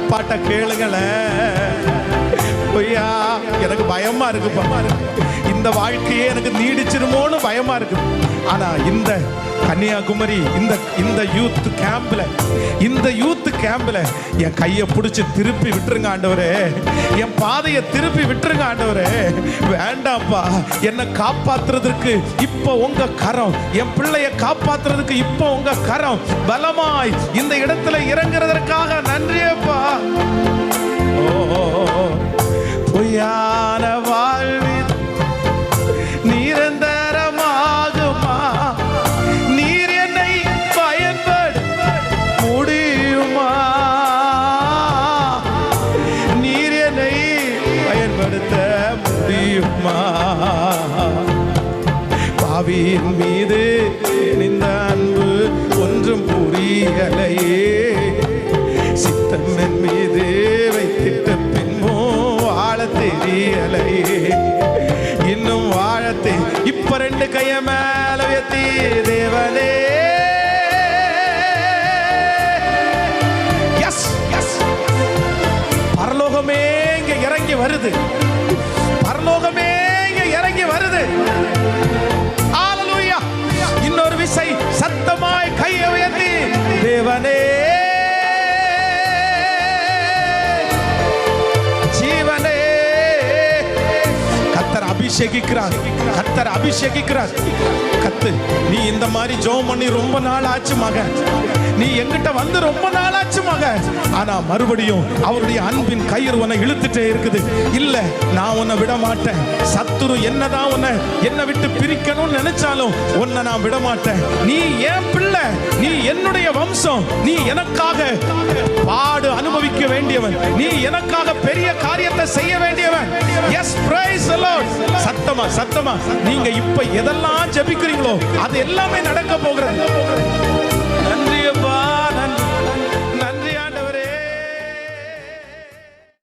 அப்பாட்ட கேளுங்களேன். ஐயா எனக்கு பயமா இருக்குப்பா, இந்த வாழ்க்கையே எனக்கு நீடிச்சிருமோன்னு பயமா இருக்கு. ஆனா இந்த கன்னியாகுமரி இந்த யூத் கேம்ப்ல என் கையை பிடிச்சி திருப்பி விட்டுருங்க ஆண்டவரே, என் பாதையை திருப்பி விட்டுருங்க ஆண்டவரே. வேண்டாம்ப்பா, என்னை காப்பாத்துறதுக்கு இப்போ உங்க கரம், என் பிள்ளைய காப்பாத்துறதுக்கு இப்போ உங்க கரம் பலமாய் இந்த இடத்துல இறங்குறதற்காக நன்றியப்பா. பொய்யான வாழ்வில் நிரந்தரமாகுமா? நீர் என்னை பயன்படுத்த முடியுமா? நீர் என்னை பயன்படுத்த முடியுமா? பாவியின் மீது இந்த அன்பு ஒன்றும் புரியலையே, சித்தன் மீது வைத்திட்ட பின்போ வாழ தெரியலையே, இன்னும் வாழத்தே. இப்ப 2 கைய மேல உயர்த்தி தேவனே, எஸ் எஸ், பரலோகமே இங்க இறங்கி வருது, பரலோகமே இங்க இறங்கி வருது. ஹல்லேலூயா. இன்னொரு விசை சத்தமாய் கையை உயர்த்தி தேவனே, அபிஷேகிக்கிறார், கர்த்தர் அபிஷேகிக்கிறார். கத்து, நீ இந்த மாதிரி ஜெபம் பண்ணி ரொம்ப நாள் ஆச்சு மகன், நீ எங்கிட்ட வந்து ரொம்ப நாள் ஆச்சு மகன். ஆனா மறுபடியும் அவருடைய அன்பின் கயிறு உன்னை இழுத்துட்டே இருக்குது. இல்ல, நான் உன்னை விட மாட்டேன். சத்துரு என்னதான் என்னை விட்டு பிரிக்கணும்னு நினைச்சாலும் உன்னை நான் விட மாட்டேன். நீ என் பிள்ளை, நீ என்னுடைய வம்சம், நீ எனக்காக பாடு அனுபவிக்க வேண்டியவன், நீ எனக்காக பெரிய காரியத்தை செய்ய வேண்டியவன். Yes, praise the Lord. சத்தமா சத்தமா நீங்க இப்ப எதெல்லாம் ஜெபிக்கிறீங்களோ அது எல்லாமே நடக்க போகிறது.